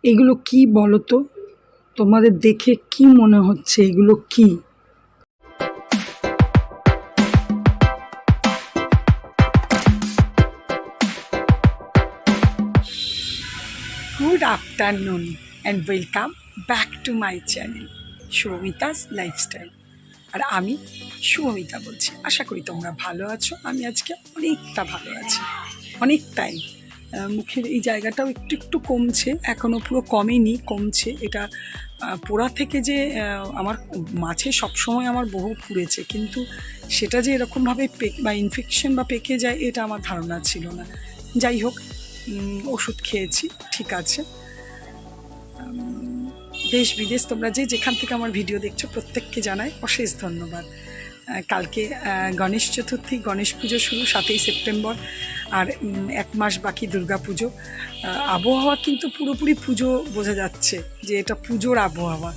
এগুলো কি বলো তো? তোমাদের দেখে কি মনে হচ্ছে এগুলো কি? Good afternoon and welcome back to my channel Shubhamita's lifestyle. আর আমি শুভমিতা বলছি। আশা করি তোমরা ভালো আছো। আমি আজকে অনেকটা ভালো আছি, অনেকটাই। মুখের এই জায়গাটাও একটু একটু কমছে, এখনও পুরো কমেনি, কমছে। এটা পোড়া থেকে যে আমার মাছে সবসময় আমার বহু পুড়েছে, কিন্তু সেটা যে এরকমভাবে বা ইনফেকশন বা পেকে যায় এটা আমার ধারণা ছিল না। যাই হোক, ওষুধ খেয়েছি, ঠিক আছে। দেশ বিদেশ তোমরা যে যেখান থেকে আমার ভিডিও দেখছো প্রত্যেককে জানাই অশেষ ধন্যবাদ। কালকে গণেশ চতুর্থী, গণেশ পুজো শুরু 7ই সেপ্টেম্বর, আর 1 মাস বাকি দুর্গা পুজো। আবহাওয়া কিন্তু পুরোপুরি পুজো বোঝা যাচ্ছে যে এটা পুজোর আবহাওয়া,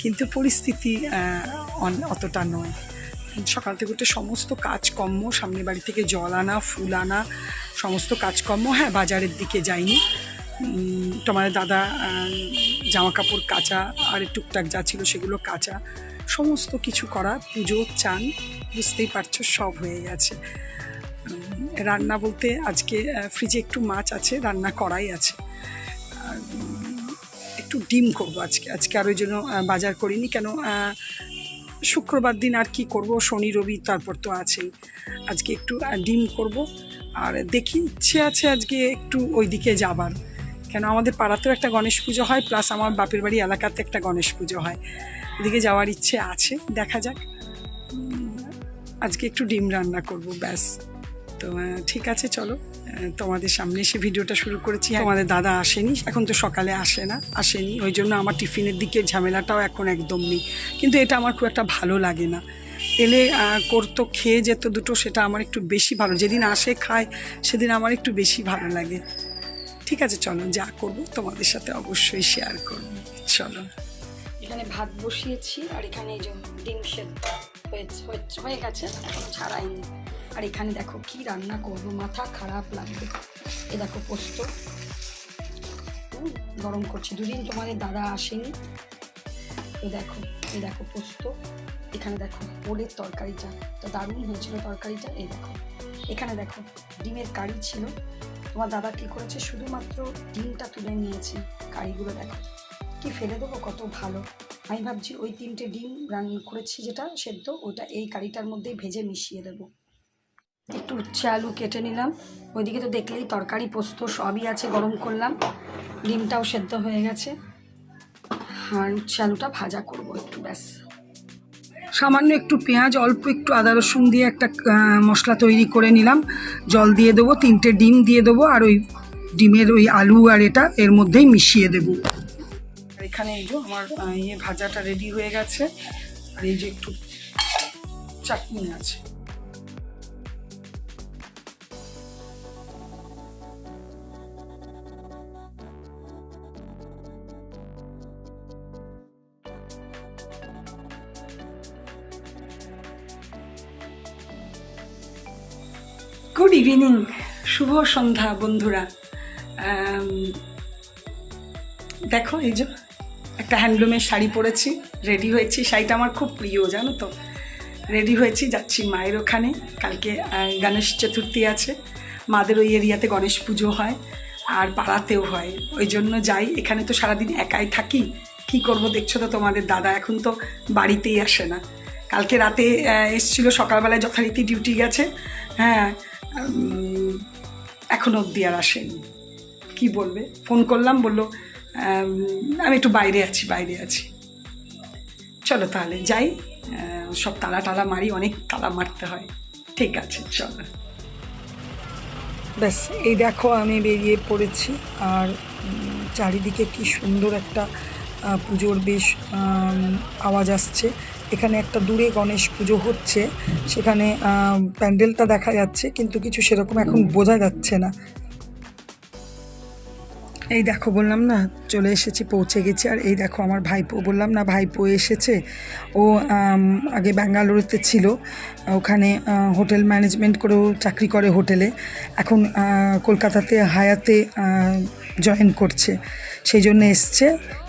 কিন্তু পরিস্থিতি অতটা নয়। সকাল থেকে উঠে সমস্ত কাজকর্ম, সামনের বাড়ি থেকে জল আনা, ফুল আনা, সমস্ত কাজকর্ম। হ্যাঁ, বাজারের দিকে যাইনি। তোমাদের দাদা জামা কাপড় কাচা আর টুকটাক যা ছিল সেগুলো কাচা, সমস্ত কিছু করা, পুজো, চান, বুঝতেই পারছো সব হয়ে গেছে। রান্না বলতে আজকে ফ্রিজে একটু মাছ আছে, রান্না করাই আছে। একটু ডিম করবো আজকে আর ওই জন্য বাজার করিনি। কেন, শুক্রবার দিন আর কি করব, শনি রবি তারপর তো আছেই। আজকে একটু ডিম করব। আর দেখি, ইচ্ছে আছে আজকে একটু ওইদিকে যাবার। কেন, আমাদের পাড়াতেও একটা গণেশ পুজো হয়, প্লাস আমার বাপের বাড়ি এলাকাতে একটা গণেশ পুজো হয়, এদিকে যাওয়ার ইচ্ছে আছে, দেখা যাক। আজকে একটু ডিম রান্না করব, ব্যাস। তো ঠিক আছে, চলো তোমাদের সামনে এসে ভিডিওটা শুরু করেছি। আমাদের দাদা আসেনি, এখন তো সকালে আসেনি, ওই জন্য আমার টিফিনের দিকে ঝামেলাটাও এখন একদম নেই। কিন্তু এটা আমার খুব একটা ভালো লাগে না। এলে করতো, খেয়ে যেত দুটো, সেটা আমার একটু বেশি ভালো। যেদিন আসে খায় সেদিন আমার একটু বেশি ভালো লাগে। ঠিক আছে, চলো, যা করবো তোমাদের সাথে অবশ্যই শেয়ার করবো। চলো, এখানে ভাত বসিয়েছি, আর এখানে এই যে ডিম সেদ্ধ হয়ে গেছে, এখন ছাড়াইনি। আর এখানে দেখো কি রান্না করবো, মাথা খারাপ লাগবে। এ দেখো পোস্ত গরম করছি, দুদিন তোমাদের দাদা আসেনি তো। দেখো, এই দেখো পোস্ত, এখানে দেখো ওলের তরকারিটা তো দারুণ হয়েছিল তরকারিটা। এই দেখো, এখানে দেখো ডিমের কারি ছিল। তোমার দাদা কী করেছে, শুধুমাত্র ডিমটা তুলে নিয়েছে। কারিগুলো দেখো, কি ফেলে দেবো, কত ভালো। আমি ভাবছি ওই 3টে ডিম রান্না করেছি যেটা সেদ্ধ, ওটা এই কারিটার মধ্যেই ভেজে মিশিয়ে দেবো। একটু উচ্ছে আলু কেটে নিলাম, ওইদিকে তো দেখলেই তরকারি পোস্ত সবই আছে, গরম করলাম। ডিমটাও সেদ্ধ হয়ে গেছে, আর উচ্ছে আলুটা ভাজা করবো একটু, ব্যাস। সামান্য একটু পেঁয়াজ, অল্প একটু আদা রসুন দিয়ে একটা মশলা তৈরি করে নিলাম। জল দিয়ে দেবো, 3টে ডিম দিয়ে দেবো, আর ওই ডিমের ওই আলু আর এটা এর মধ্যেই মিশিয়ে দেবো। আর এখানে এই যে আমার ভাজাটা রেডি হয়ে গেছে, আর এই যে একটু চাটনি আছে। গুড ইভিনিং, শুভ সন্ধ্যা বন্ধুরা। দেখো, এই যে একটা হ্যান্ডলুমের শাড়ি পরেছি, রেডি হয়েছি। শাড়িটা আমার খুব প্রিয়, জানো তো। রেডি হয়েছি, যাচ্ছি মায়ের ওখানে। কালকে গণেশ চতুর্থী আছে, মাদের ওই এরিয়াতে গণেশ পুজো হয়, আর পাড়াতেও হয়, ওই জন্য যাই। এখানে তো সারাদিন একাই থাকি, কি করব, দেখছো তো তোমাদের দাদা এখন তো বাড়িতেই আসে না। কালকে রাতে এসছিল, সকালবেলায় যথারীতি ডিউটি গেছে। হ্যাঁ, এখনও অবধি আর আসেনি। কি বলবে, ফোন করলাম, বললো আমি একটু বাইরে আছি। চলো তাহলে যাই, সব তালা মারি, অনেক তালা মারতে হয়। ঠিক আছে, চলো। ব্যাস, এই দেখো আমি বেরিয়ে পড়েছি, আর চারিদিকে কি সুন্দর একটা পুজোর বেশ আওয়াজ আসছে। এখানে একটা দূরে গণেশ পুজো হচ্ছে, সেখানে প্যান্ডেলটা দেখা যাচ্ছে, কিন্তু কিছু সেরকম এখন বোঝা যাচ্ছে না। এই দেখো, বললাম না চলে এসেছি, পৌঁছে গেছি। আর এই দেখো আমার ভাইপো, বললাম না ভাইপো এসেছে। ও আগে ব্যাঙ্গালুরুতে ছিল, ওখানে হোটেল ম্যানেজমেন্ট করেও চাকরি করে হোটেলে, এখন কলকাতাতে হায়াতে জয়েন করছে। সেই জন্য এসছে।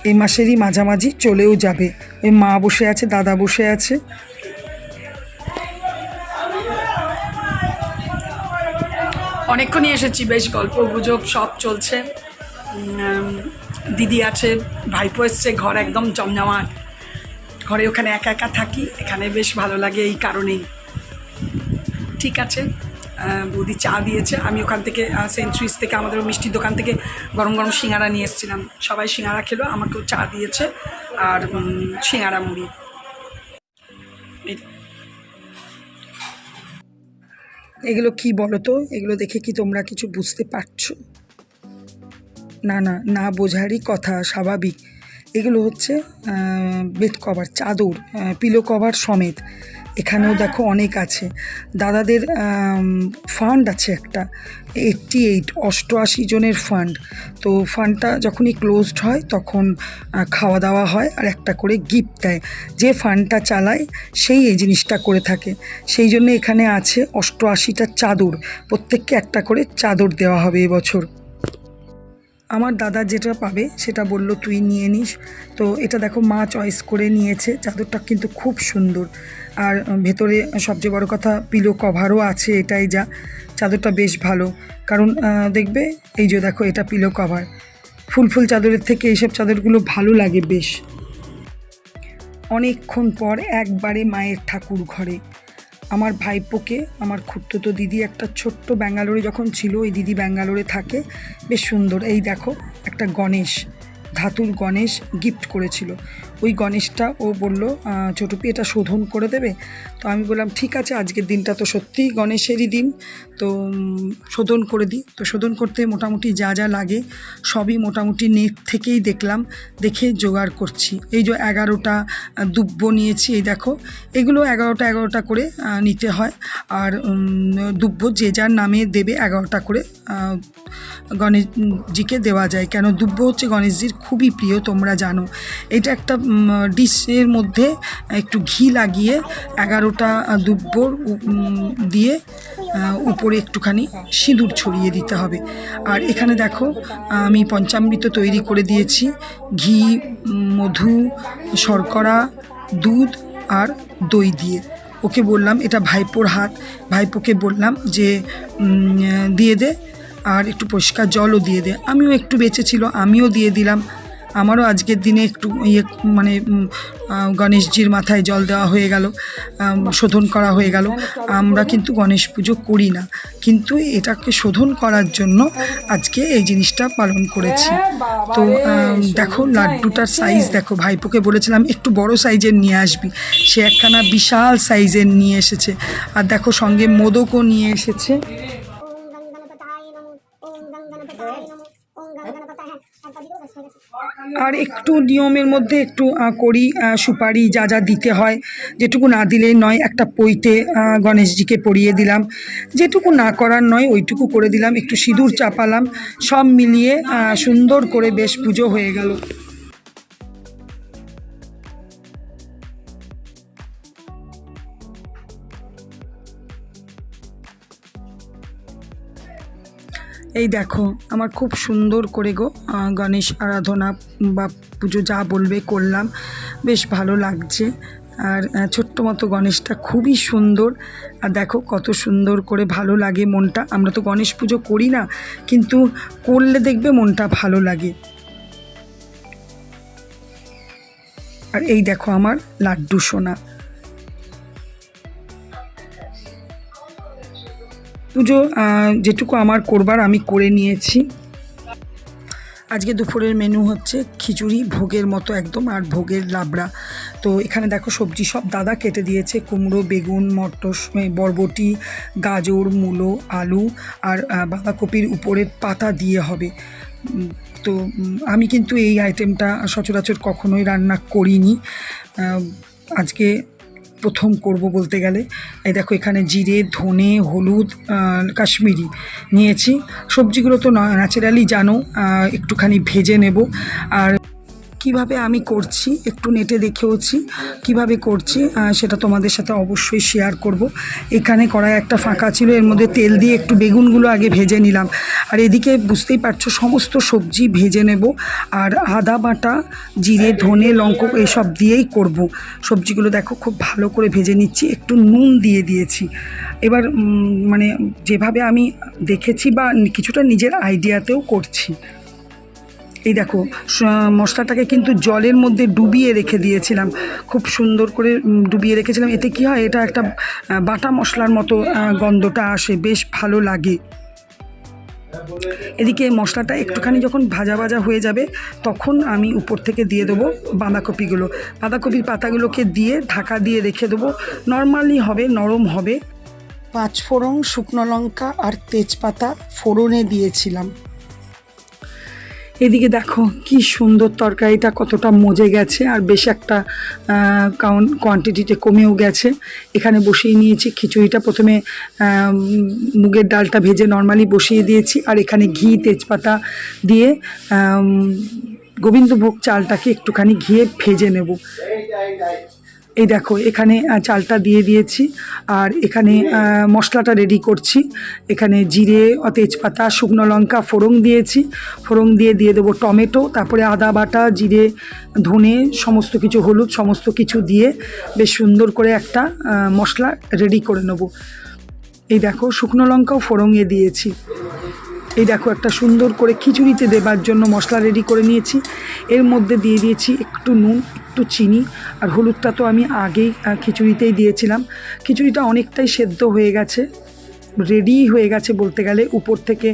এই মাসেরই মাঝামাঝি চলেও যাবে। ওই মা বসে আছে, দাদা বসে আছে। অনেকক্ষণই এসেছি, বেশ গল্প গুজব সব চলছে। দিদি আছে, ভাইপো এসছে, ঘর একদম জমজমাট। ঘরে ওখানে একা একা থাকি, এখানে বেশ ভালো লাগে এই কারণেই। ঠিক আছে, বৌদি চা দিয়েছে। আমি ওখান থেকে সেন্ট সুইস থেকে আমাদের মিষ্টির দোকান থেকে গরম গরম সিঙ্গারা নিয়ে এসেছিলাম। সবাই সিঙ্গারা খেলো, আমাকেও চা দিয়েছে আর সিঙ্গারা মুড়ি। এগুলো কি বলো তো? এগুলো দেখে কি তোমরা কিছু বুঝতে পারছো? না না, না বোঝারই কথা, স্বাভাবিক। এগুলো হচ্ছে বেড কভার, চাদর, পিলো কভার সমেত। এখানেও দেখো অনেক আছে। দাদাদের ফান্ড আছে একটা 88 জনের ফান্ড। তো ফান্ডটা যখনই ক্লোজড হয় তখন খাওয়া দাওয়া হয় আর একটা করে গিফট দেয়। যে ফান্ডটা চালায় সেই এই জিনিসটা করে থাকে। সেই জন্য এখানে আছে 88টা চাদর, প্রত্যেককে একটা করে চাদর দেওয়া হবে এবছর। আমার দাদা যেটা পাবে সেটা বললো তুই নিয়ে নিস। তো এটা দেখো মা চয়েস করে নিয়েছে। চাদরটা কিন্তু খুব সুন্দর, আর ভেতরে সবচেয়ে বড় কথা পিলো কভারও আছে। এটাই যা, চাদরটা বেশ ভালো। কারণ দেখবে এই যে দেখো, এটা পিলো কভার। ফুল চাদরের থেকে এইসব চাদরগুলো ভালো লাগে বেশ। অনেকক্ষণ পর একবারে মায়ের ঠাকুর ঘরে। আমার ভাইপোকে আমার খুড়তুতো দিদি একটা ছোট্ট ব্যাঙ্গালোরে যখন ছিল, ওই দিদি ব্যাঙ্গালোরে থাকে, বেশ সুন্দর। এই দেখো একটা গণেশ, ধাতুর গণেশ গিফট করেছিল। ওই গণেশটা ও বলল ছোটপি এটা শোধন করে দেবে। তো আমি বললাম ঠিক আছে, আজকের দিনটা তো সত্যিই গণেশেরই দিন, তো শোধন করে দিই। তো শোধন করতে মোটামুটি যা যা লাগে সবই মোটামুটি নেট থেকেই দেখে জোগাড় করছি। এই যে 11টা দুব্ব নিয়েছি, এই দেখো এগুলো 11টা করে নিতে হয়। আর দুব্ব যে যার নামে দেবে 11টা করে গণেশজিকে দেওয়া যায়। কেন, দুব্ব হচ্ছে গণেশজির খুবই প্রিয়, তোমরা জানো। এটা একটা ডিশের মধ্যে একটু ঘি লাগিয়ে 11টা দুব্বর দিয়ে উপরে একটুখানি সিঁদুর ছড়িয়ে দিতে হবে। আর এখানে দেখো আমি পঞ্চামৃত তৈরি করে দিয়েছি, ঘি, মধু, শর্করা, দুধ আর দই দিয়ে। ওকে বললাম এটা ভাইপোর হাত, ভাইপোকে বললাম যে দিয়ে দে, আর একটু পরিষ্কার জলও দিয়ে দে। আমিও একটু বেঁচে ছিল, আমিও দিয়ে দিলাম। আমারও আজকের দিনে একটু মানে গণেশজির মাথায় জল দেওয়া হয়ে গেল, শোধন করা হয়ে গেল। আমরা কিন্তু গণেশ পুজো করি না, কিন্তু এটাকে শোধন করার জন্য আজকে এই জিনিসটা পালন করেছি। তো দেখো লাড্ডুটার সাইজ দেখো, ভাইপোকে বলেছিলাম একটু বড় সাইজের নিয়ে আসবি, সে একখানা বিশাল সাইজের নিয়ে এসেছে। আর দেখো সঙ্গে মোদকও নিয়ে এসেছে। আর একটু নিয়মের মধ্যে একটু করি, সুপারি যা যা দিতে হয়, যেটুকু না দিলে নয়। একটা পইতে গণেশজিকে পরিয়ে দিলাম, যেটুকু না করার নয় ওইটুকু করে দিলাম, একটু সিঁদুর চাপালাম। সব মিলিয়ে সুন্দর করে বেশ পুজো হয়ে গেল। এই দেখো আমার খুব সুন্দর করে গণেশ আরাধনা বা পুজো যা বলবে করলাম, বেশ ভালো লাগছে। আর ছোট্ট মতো গণেশটা খুবই সুন্দর। আর দেখো কত সুন্দর করে ভালো লাগে মনটা। আমরা তো গণেশ পুজো করি না, কিন্তু করলে দেখবে মনটা ভালো লাগে। আর এই দেখো আমার লাড্ডু সোনা। পুজো যেটুকু আমার করবার আমি করে নিয়েছি। আজকে দুপুরের মেনু হচ্ছে খিচুড়ি, ভোগের মতো একদম, আর ভোগের লাবড়া। তো এখানে দেখো সবজি সব দাদা কেটে দিয়েছে, কুমড়ো, বেগুন, মটর, বরবটি, গাজর, মূলো, আলু আর বাঁধাকপির উপরের পাতা দিয়ে হবে। তো আমি কিন্তু এই আইটেমটা সচরাচর কখনোই রান্না করিনি, আজকে প্রথম করব বলতে গেলে। এই দেখো এখানে জিরে, ধনে, হলুদ, কাশ্মীরি নিয়েছি। সবজিগুলো তো ন্যাচারালি জানো, একটুখানি ভেজে নেব। আর কিভাবে আমি করছি একটু নেটে দেখেওছি, কিভাবে করছি সেটা তোমাদের সাথে অবশ্যই শেয়ার করব। এখানে কড়াই একটা ফাঁকা ছিল, এর মধ্যে তেল দিয়ে একটু বেগুনগুলো আগে ভেজে নিলাম। আর এদিকে বুঝতেই পারছো সমস্ত সবজি ভেজে নেব, আর আদা বাটা, জিরে, ধনে, লঙ্কা এইসব দিয়েই করব। সবজিগুলো দেখো খুব ভালো করে ভেজে নিচ্ছি, একটু নুন দিয়ে দিয়েছি। এবার মানে যেভাবে আমি দেখেছি বা কিছুটা নিজের আইডিয়াতেও করছি। এই দেখো মশলাটাকে কিন্তু জলের মধ্যে ডুবিয়ে রেখে দিয়েছিলাম, খুব সুন্দর করে ডুবিয়ে রেখেছিলাম। এতে কি হয়, এটা একটা বাটা মশলার মতো গন্ধটা আসে, বেশ ভালো লাগে। এদিকে মশলাটা একটুখানি যখন ভাজা ভাজা হয়ে যাবে তখন আমি উপর থেকে দিয়ে দেবো বাঁধাকপিগুলো। বাঁধাকপির পাতাগুলোকে দিয়ে ঢাকা দিয়ে রেখে দেবো, নর্মালি হবে, নরম হবে। 5 ফোড়ন, শুকনো লঙ্কা আর তেজপাতা ফোড়নে দিয়েছিলাম। এদিকে দেখো কি সুন্দর তরকারিটা কতটা মজে গেছে, আর বেশ একটা কোয়ান্টিটিতে কমেও গেছে। এখানে বসিয়ে নিয়েছি খিচুড়িটা, প্রথমে মুগের ডালটা ভেজে নর্মালি বসিয়ে দিয়েছি, আর এখানে ঘি তেজপাতা দিয়ে গোবিন্দভোগ চালটাকে একটুখানি ঘিয়ে ভেজে নেব। এই দেখো এখানে চালটা দিয়ে দিয়েছি, আর এখানে মশলাটা রেডি করছি। এখানে জিরে, তেজপাতা, শুকনো লঙ্কা ফোড়ন দিয়েছি, ফোড়ন দিয়ে দেবো টমেটো, তারপরে আদা বাটা, জিরে, ধনে, সমস্ত কিছু, হলুদ, সমস্ত কিছু দিয়ে বেশ সুন্দর করে একটা মশলা রেডি করে নেব। এই দেখো শুকনো লঙ্কাও ফোড়নে দিয়েছি। এই দেখো একটা সুন্দর করে খিচুড়িতে দেবার জন্য মশলা রেডি করে নিয়েছি। এর মধ্যে দিয়ে দিয়েছি একটু নুন, একটু চিনি, আর হলুদটা তো আমি আগেই খিচুড়িতেই দিয়েছিলাম। খিচুড়িটা অনেকটাই সেদ্ধ হয়ে গেছে, রেডি হয়ে গেছে বলতে গেলে। উপর থেকে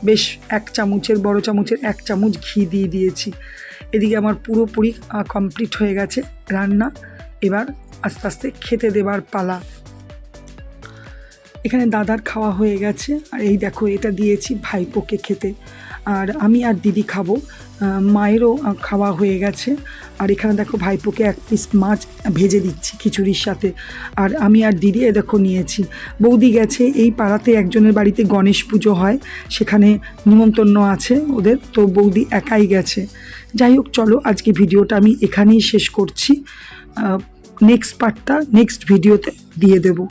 বেশ 1 চামচের, বড় চামচের 1 চামচ ঘি দিয়ে দিয়েছি। এদিকে আমার পুরোপুরি কমপ্লিট হয়ে গেছে রান্না। এবার আস্তে আস্তে খেতে দেবার পালা। এখানে দাদার খাওয়া হয়ে গেছে, আর এই দেখো এটা দিয়েছি ভাইপোকে খেতে, আর আমি আর দিদি খাবো। মায়েরও খাওয়া হয়ে গেছে, আর এখানে দেখো ভাইপোকে 1 পিস মাছ ভেজে দিচ্ছি খিচুড়ির সাথে। আর আমি আর দিদি দেখো নিয়েছি। বৌদি গেছে এই পাড়াতে একজনের বাড়িতে গণেশ পুজো হয়, সেখানে নিমন্ত্রণ আছে ওদের, তো বৌদি একাই গেছে। যাই হোক চলো আজকে ভিডিওটা আমি এখানেই শেষ করছি। নেক্সট পার্টটা নেক্সট ভিডিওতে দিয়ে দেবো।